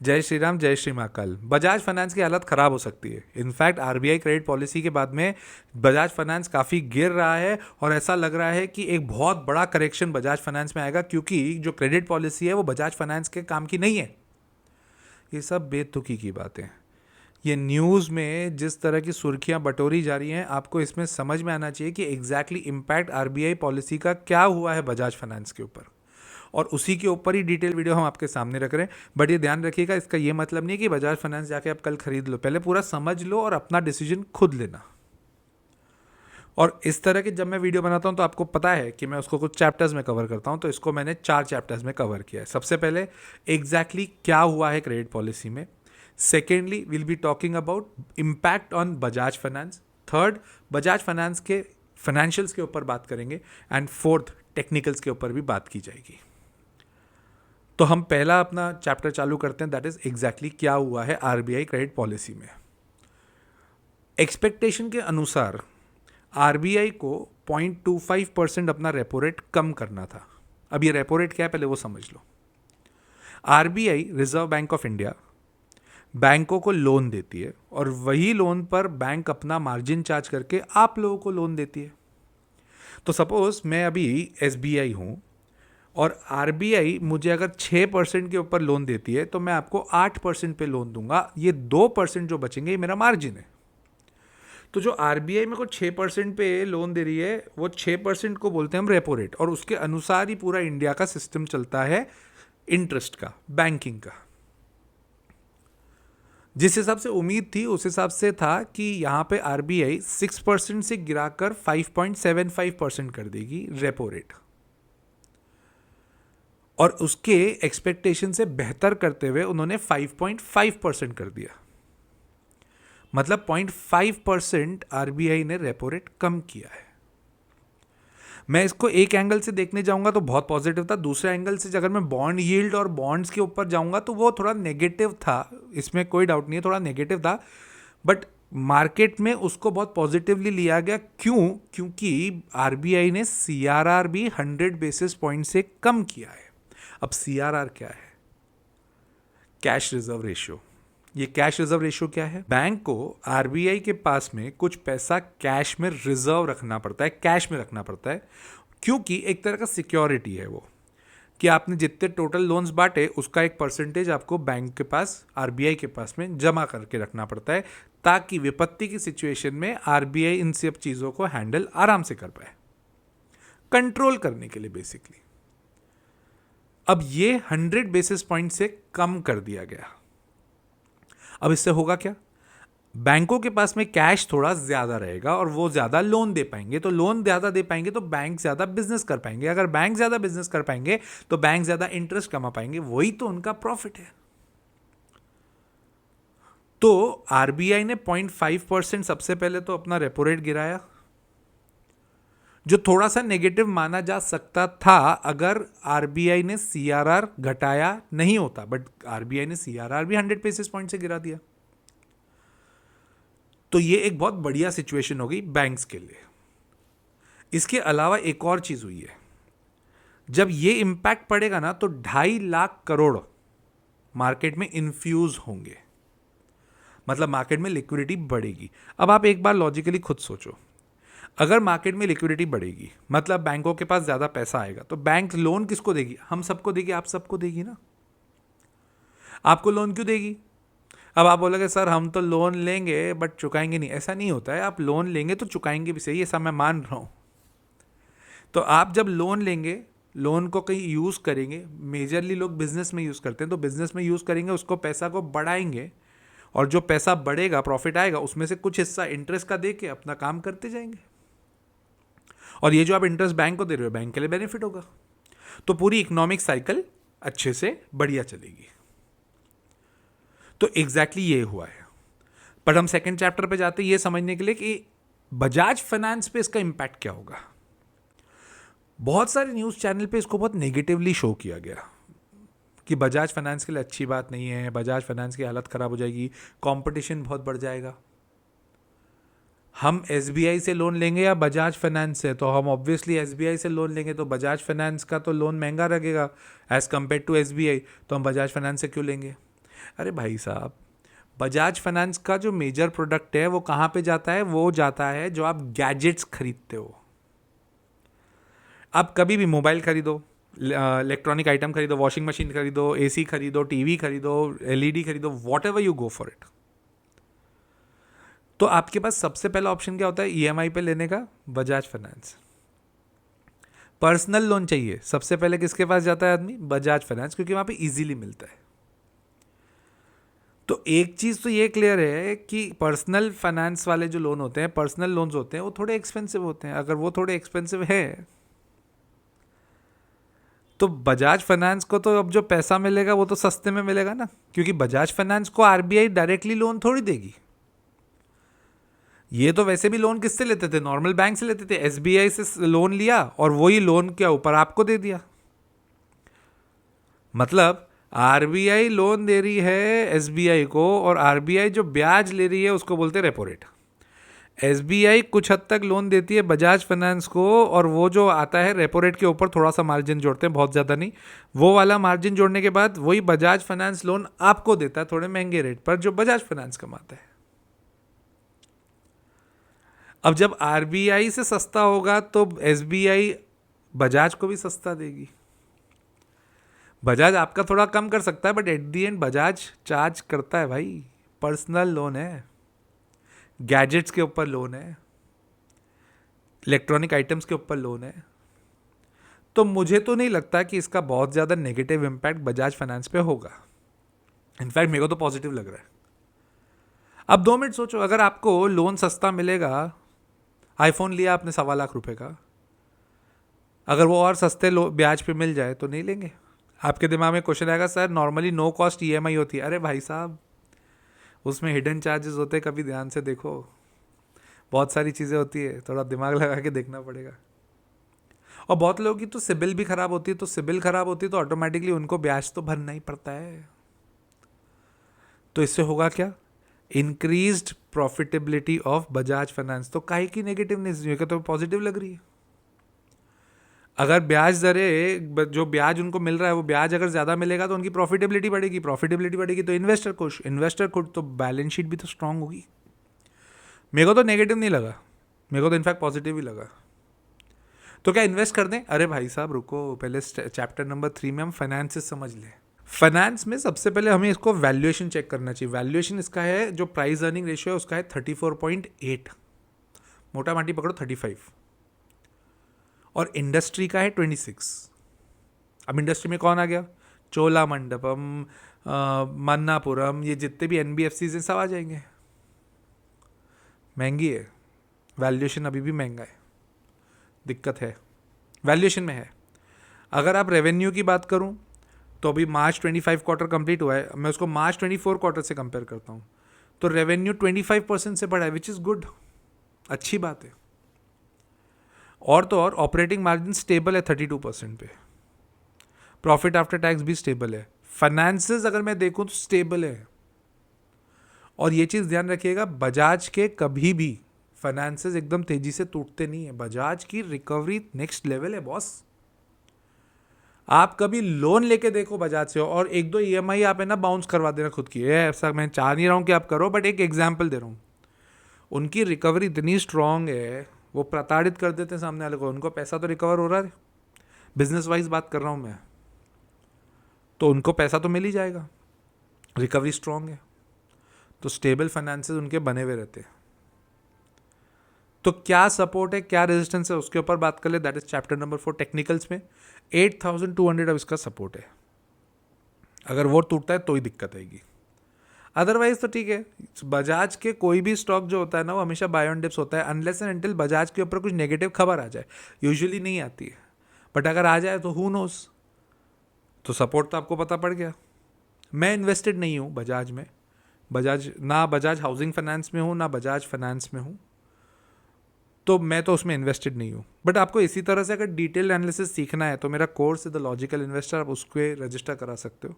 जय श्री राम, जय श्री महाकाल। बजाज फाइनेंस की हालत खराब हो सकती है। इनफैक्ट आरबीआई क्रेडिट पॉलिसी के बाद में बजाज फाइनेंस काफ़ी गिर रहा है और ऐसा लग रहा है कि एक बहुत बड़ा करेक्शन बजाज फाइनेंस में आएगा, क्योंकि जो क्रेडिट पॉलिसी है वो बजाज फाइनेंस के काम की नहीं है। ये सब बेतुकी की बातें। ये न्यूज़ में जिस तरह की सुर्खियां बटोरी जा रही हैं, आपको इसमें समझ में आना चाहिए कि एग्जैक्टली इम्पैक्ट आरबीआई पॉलिसी का क्या हुआ है बजाज फाइनेंस के ऊपर, और उसी के ऊपर ही डिटेल वीडियो हम आपके सामने रख रहे हैं। बट ये ध्यान रखिएगा, इसका ये मतलब नहीं है कि बजाज फाइनेंस जाके आप कल खरीद लो। पहले पूरा समझ लो और अपना डिसीजन खुद लेना। और इस तरह के जब मैं वीडियो बनाता हूं तो आपको पता है कि मैं उसको कुछ चैप्टर्स में कवर करता हूं, तो इसको मैंने 4 चैप्टर्स में कवर किया है। सबसे पहले एग्जैक्टली क्या हुआ है क्रेडिट पॉलिसी में। Secondly will be talking about impact on Bajaj finance. Third, Bajaj finance के फाइनेंशियल्स के ऊपर बात करेंगे। एंड फोर्थ, टेक्निकल्स के ऊपर भी बात की जाएगी। तो हम पहला अपना चैप्टर चालू करते हैं, दैट इज एग्जैक्टली क्या हुआ है आरबीआई क्रेडिट पॉलिसी में। एक्सपेक्टेशन के अनुसार आरबीआई को 0.25% अपना रेपो रेट कम करना था। अब ये रेपो रेट क्या है पहले वो समझ लो। RBI, reserve bank of India, बैंकों को लोन देती है और वही लोन पर बैंक अपना मार्जिन चार्ज करके आप लोगों को लोन देती है। तो सपोज मैं अभी एसबीआई हूं और आरबीआई मुझे अगर 6% के ऊपर लोन देती है तो मैं आपको 8% पे लोन दूंगा। ये 2% जो बचेंगे ये मेरा मार्जिन है। तो जो आरबीआई मेरे को 6% पे लोन दे रही है, वो 6% को बोलते हैं हम रेपो रेट, और उसके अनुसार ही पूरा इंडिया का सिस्टम चलता है इंटरेस्ट का, बैंकिंग का। जिस हिसाब से उम्मीद थी उस हिसाब से था कि यहाँ पे आरबीआई 6% से गिराकर 5.75% कर देगी रेपो रेट, और उसके एक्सपेक्टेशन से बेहतर करते हुए उन्होंने 5.5% कर दिया। मतलब 0.5% आरबीआई ने रेपो रेट कम किया है। मैं इसको एक एंगल से देखने जाऊंगा तो बहुत पॉजिटिव था, दूसरे एंगल से अगर मैं बॉन्ड यील्ड और बॉन्ड्स के ऊपर जाऊंगा तो वो थोड़ा नेगेटिव था। इसमें कोई डाउट नहीं है, थोड़ा नेगेटिव था। बट मार्केट में उसको बहुत पॉजिटिवली लिया गया। क्यों? क्योंकि आरबीआई ने सीआरआर भी 100 बेसिस पॉइंट से कम किया है। अब सीआरआर क्या है? Cash reserve ratio. ये कैश रिजर्व रेशियो क्या है? बैंक को आरबीआई के पास में कुछ पैसा कैश में रिजर्व रखना पड़ता है, कैश में रखना पड़ता है, क्योंकि एक तरह का सिक्योरिटी है वो, कि आपने जितने टोटल लोन्स बांटे उसका एक परसेंटेज आपको बैंक के पास, आरबीआई के पास में जमा करके रखना पड़ता है, ताकि विपत्ति की सिचुएशन में आरबीआई इन सब चीज़ों को हैंडल आराम से कर पाए, कंट्रोल करने के लिए बेसिकली। अब ये 100 बेसिस पॉइंट से कम कर दिया गया। अब इससे होगा क्या? बैंकों के पास में कैश थोड़ा ज्यादा रहेगा और वो ज्यादा लोन दे पाएंगे। तो लोन ज्यादा दे पाएंगे तो बैंक ज्यादा बिजनेस कर पाएंगे। अगर बैंक ज्यादा बिजनेस कर पाएंगे तो बैंक ज्यादा इंटरेस्ट कमा पाएंगे, वही तो उनका प्रॉफिट है। तो आरबीआई ने 0.5% सबसे पहले तो अपना रेपो रेट गिराया, जो थोड़ा सा नेगेटिव माना जा सकता था अगर आरबीआई ने सीआरआर घटाया नहीं होता। बट आरबीआई ने सीआरआर भी 100 बेसिस पॉइंट से गिरा दिया। तो ये एक बहुत बढ़िया सिचुएशन हो गई बैंक्स के लिए। इसके अलावा एक और चीज हुई है। जब ये इंपैक्ट पड़ेगा ना तो 2.5 लाख करोड़ मार्केट में इन्फ्यूज होंगे। मतलब मार्केट में लिक्विडिटी बढ़ेगी। अब आप एक बार लॉजिकली खुद सोचो, अगर मार्केट में लिक्विडिटी बढ़ेगी मतलब बैंकों के पास ज्यादा पैसा आएगा, तो बैंक लोन किसको देगी? हम सबको देगी, आप सबको देगी ना। आपको लोन क्यों देगी? अब आप बोलोगे सर हम तो लोन लेंगे बट चुकाएंगे नहीं। ऐसा नहीं होता है, आप लोन लेंगे तो चुकाएंगे भी सही, ऐसा मैं मान रहा हूं। तो आप जब लोन लेंगे, लोन को कहीं यूज करेंगे, मेजरली लोग बिजनेस में यूज करते हैं, तो बिजनेस में यूज करेंगे, उसको पैसा को बढ़ाएंगे, और जो पैसा बढ़ेगा, प्रॉफिट आएगा, उसमें से कुछ हिस्सा इंटरेस्ट का दे के अपना काम करते जाएंगे। और ये जो आप इंटरेस्ट बैंक को दे रहे हो, बैंक के लिए बेनिफिट होगा। तो पूरी इकोनॉमिक साइकिल अच्छे से बढ़िया चलेगी। तो एग्जैक्टली ये हुआ है। पर हम सेकंड चैप्टर पे जाते हैं ये समझने के लिए कि बजाज फाइनेंस पे इसका इंपैक्ट क्या होगा। बहुत सारे न्यूज़ चैनल पे इसको बहुत नेगेटिवली शो किया गया कि बजाज फाइनेंस के लिए अच्छी बात नहीं है, बजाज फाइनेंस की हालत ख़राब हो जाएगी, कंपटीशन बहुत बढ़ जाएगा। हम एसबीआई से लोन लेंगे या बजाज फाइनेंस से? तो हम ऑब्वियसली एसबीआई से लोन लेंगे, तो बजाज फाइनेंस का तो लोन महंगा लगेगा एज़ कम्पेयर टू एसबीआई, तो हम बजाज फाइनेंस से क्यों लेंगे? अरे भाई साहब, बजाज फाइनेंस का जो मेजर प्रोडक्ट है वो कहाँ पे जाता है? वो जाता है जो आप गैजेट्स खरीदते हो। आप कभी भी मोबाइल खरीदो, इलेक्ट्रॉनिक आइटम खरीदो, वॉशिंग मशीन खरीदो, एसी खरीदो, टीवी खरीदो, एलईडी खरीदो, what ever you go for it, तो आपके पास सबसे पहला ऑप्शन क्या होता है? ईएमआई पे लेने का, बजाज फाइनेंस। पर्सनल लोन चाहिए, सबसे पहले किसके पास जाता है आदमी? बजाज फाइनेंस, क्योंकि वहां पे इजीली मिलता है। तो एक चीज तो ये क्लियर है कि पर्सनल फाइनेंस वाले जो लोन होते हैं, पर्सनल लोन्स होते हैं, वो थोड़े एक्सपेंसिव होते हैं। अगर वो थोड़े एक्सपेंसिव है तो बजाज फाइनेंस को तो अब जो पैसा मिलेगा वो तो सस्ते में मिलेगा ना, क्योंकि बजाज फाइनेंस को आरबीआई डायरेक्टली लोन थोड़ी देगी। ये तो वैसे भी लोन किससे लेते थे? नॉर्मल बैंक से लेते थे। एसबीआई से लोन लिया और वही लोन के ऊपर आपको दे दिया। मतलब आरबीआई लोन दे रही है एसबीआई को, और आरबीआई जो ब्याज ले रही है उसको बोलते हैं रेपो रेट। एसबीआई कुछ हद तक लोन देती है बजाज फाइनेंस को, और वो जो आता है रेपो रेट के ऊपर थोड़ा सा मार्जिन जोड़ते हैं, बहुत ज़्यादा नहीं। वो वाला मार्जिन जोड़ने के बाद वही बजाज फाइनेंस लोन आपको देता है थोड़े महंगे रेट पर, जो बजाज फाइनेंस कमाता है। अब जब आरबीआई से सस्ता होगा तो एसबीआई बजाज को भी सस्ता देगी। बजाज आपका थोड़ा कम कर सकता है, but at the and Bajaj charge करता है भाई। पर्सनल लोन है, गैजेट्स के ऊपर लोन है, इलेक्ट्रॉनिक आइटम्स के ऊपर लोन है। तो मुझे तो नहीं लगता कि इसका बहुत ज़्यादा नेगेटिव इम्पैक्ट बजाज फाइनेंस पे होगा। इनफैक्ट मेरे को तो पॉजिटिव लग रहा है। अब 2 मिनट सोचो, अगर आपको लोन सस्ता मिलेगा, आईफोन लिया आपने 1.25 लाख का, अगर वो और सस्ते ब्याज पे मिल जाए तो नहीं लेंगे? आपके दिमाग में क्वेश्चन आएगा, sir normally no cost EMI होती है। अरे भाई साहब, उसमें हिडन चार्जेस होते हैं, कभी ध्यान से देखो, बहुत सारी चीज़ें होती है, थोड़ा दिमाग लगा के देखना पड़ेगा। और बहुत लोगों की तो सिबिल भी खराब होती है, तो सिबिल खराब होती है तो ऑटोमेटिकली उनको ब्याज तो भरना ही पड़ता है। तो इससे होगा क्या? Increased profitability of Bajaj finance. तो काहे की नेगेटिवनेस, तो पॉजिटिव लग रही है। अगर ब्याज दरें, जो ब्याज उनको मिल रहा है वो ब्याज अगर ज़्यादा मिलेगा तो उनकी प्रॉफिटेबिलिटी बढ़ेगी, प्रॉफिटेबिलिटी बढ़ेगी तो इन्वेस्टर खुश, इन्वेस्टर खुश तो बैलेंस शीट भी तो स्ट्रांग होगी। मेरे को तो नेगेटिव नहीं लगा, मेरे को तो इनफैक्ट पॉजिटिव ही लगा। तो क्या इन्वेस्ट कर दें? अरे भाई साहब रुको, पहले चैप्टर नंबर 3 में हम फाइनेंस समझ लें। फाइनेंस में सबसे पहले हमें इसको वैल्यूएशन चेक करना चाहिए। वैल्यूएशन इसका है, जो प्राइस अर्निंग रेशियो है उसका है 34.8, मोटा माटी पकड़ो 35, और इंडस्ट्री का है 26। अब इंडस्ट्री में कौन आ गया? चोला मंडपम, मन्नापुरम, ये जितने भी एनबीएफसीज हैं सब आ जाएंगे। महंगी है, वैल्यूएशन अभी भी महंगा है, दिक्कत है वैल्यूएशन में है। अगर आप रेवेन्यू की बात करूं तो अभी मार्च 25 क्वार्टर कंप्लीट हुआ है, मैं उसको मार्च 24 क्वार्टर से कंपेयर करता हूं, तो रेवेन्यू 25% से बढ़ा है, विच इज़ गुड, अच्छी बात है। और तो और ऑपरेटिंग मार्जिन स्टेबल है 32% पे, प्रॉफिट आफ्टर टैक्स भी स्टेबल है, फाइनेंसेस अगर मैं देखूं तो स्टेबल है। और ये चीज़ ध्यान रखिएगा, बजाज के कभी भी फाइनेंसेस एकदम तेजी से टूटते नहीं है। बजाज की रिकवरी नेक्स्ट लेवल है बॉस। आप कभी लोन लेके देखो बजाज से, और 1-2 ईएमआई आप है ना बाउंस करवा देना खुद की। ऐसा मैं चाह नहीं रहा हूँ कि आप करो, बट एक एग्जाम्पल दे रहा हूँ। उनकी रिकवरी इतनी स्ट्रांग है, वो प्रताड़ित कर देते हैं सामने वाले को, उनको पैसा तो रिकवर हो रहा है, बिजनेस वाइज बात कर रहा हूँ मैं, तो उनको पैसा तो मिल ही जाएगा, रिकवरी स्ट्रांग है, तो स्टेबल फाइनेंसेस उनके बने हुए रहते हैं। तो क्या सपोर्ट है, क्या रेजिस्टेंस है, उसके ऊपर बात कर ले, that is chapter number 4 technicals में। 8200 अब इसका सपोर्ट है, अगर वो टूटता है तो ही दिक्कत आएगी, अदरवाइज तो ठीक है। बजाज के कोई भी स्टॉक जो होता है ना, वो हमेशा बाय ऑन डिप्स होता है, अनलेस एंड अनटिल बजाज के ऊपर कुछ नेगेटिव खबर आ जाए। यूजुअली नहीं आती है, बट अगर आ जाए तो हु नोस, तो सपोर्ट तो आपको पता पड़ गया। मैं इन्वेस्टेड नहीं हूँ बजाज में, बजाज ना बजाज हाउसिंग फाइनेंस में हूँ ना बजाज फाइनेंस में हूँ, तो मैं तो उसमें इन्वेस्टेड नहीं हूँ। बट आपको इसी तरह से अगर डिटेल एनालिसिस सीखना है तो मेरा कोर्स है द लॉजिकल इन्वेस्टर, आप उसको रजिस्टर करा सकते हो।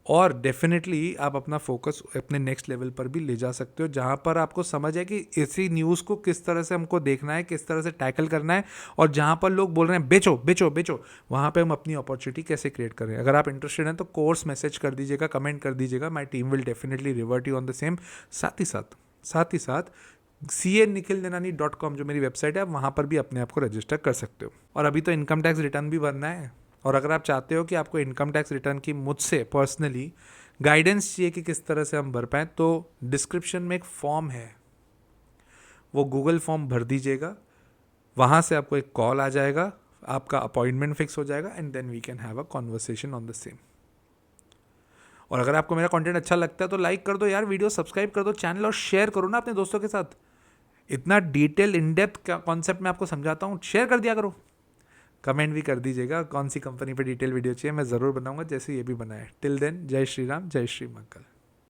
और डेफिनेटली आप अपना फोकस अपने नेक्स्ट लेवल पर भी ले जा सकते हो, जहाँ पर आपको समझ है कि इसी न्यूज़ को किस तरह से हमको देखना है, किस तरह से टैकल करना है, और जहाँ पर लोग बोल रहे हैं बेचो बेचो बेचो, वहाँ पे हम अपनी अपॉर्चुनिटी कैसे क्रिएट करें। अगर आप इंटरेस्टेड हैं तो कोर्स मैसेज कर दीजिएगा, कमेंट कर दीजिएगा, my team will definitely revert you on the same. साथ ही साथ CA-nikhilnenani.com जो मेरी वेबसाइट है, आप वहाँ पर भी अपने आप को रजिस्टर कर सकते हो। और अभी तो इनकम टैक्स रिटर्न भी भरना है, और अगर आप चाहते हो कि आपको इनकम टैक्स रिटर्न की मुझसे पर्सनली गाइडेंस चाहिए कि किस तरह से हम भर पाएँ, तो डिस्क्रिप्शन में एक फॉर्म है, वो गूगल फॉर्म भर दीजिएगा, वहाँ से आपको एक कॉल आ जाएगा, आपका अपॉइंटमेंट फिक्स हो जाएगा, and then we can have a conversation on the same. और अगर आपको मेरा कंटेंट अच्छा लगता है तो लाइक कर दो यार, वीडियो सब्सक्राइब कर दो चैनल, और शेयर करो ना अपने दोस्तों के साथ। इतना डिटेल इन डेप्थ कॉन्सेप्ट में आपको समझाता हूँ, शेयर कर दिया करो। कमेंट भी कर दीजिएगा कौन सी कंपनी पे डिटेल वीडियो चाहिए, मैं ज़रूर बनाऊंगा जैसे ये भी बनाया। टिल देन, जय श्री राम, जय श्री मंगल।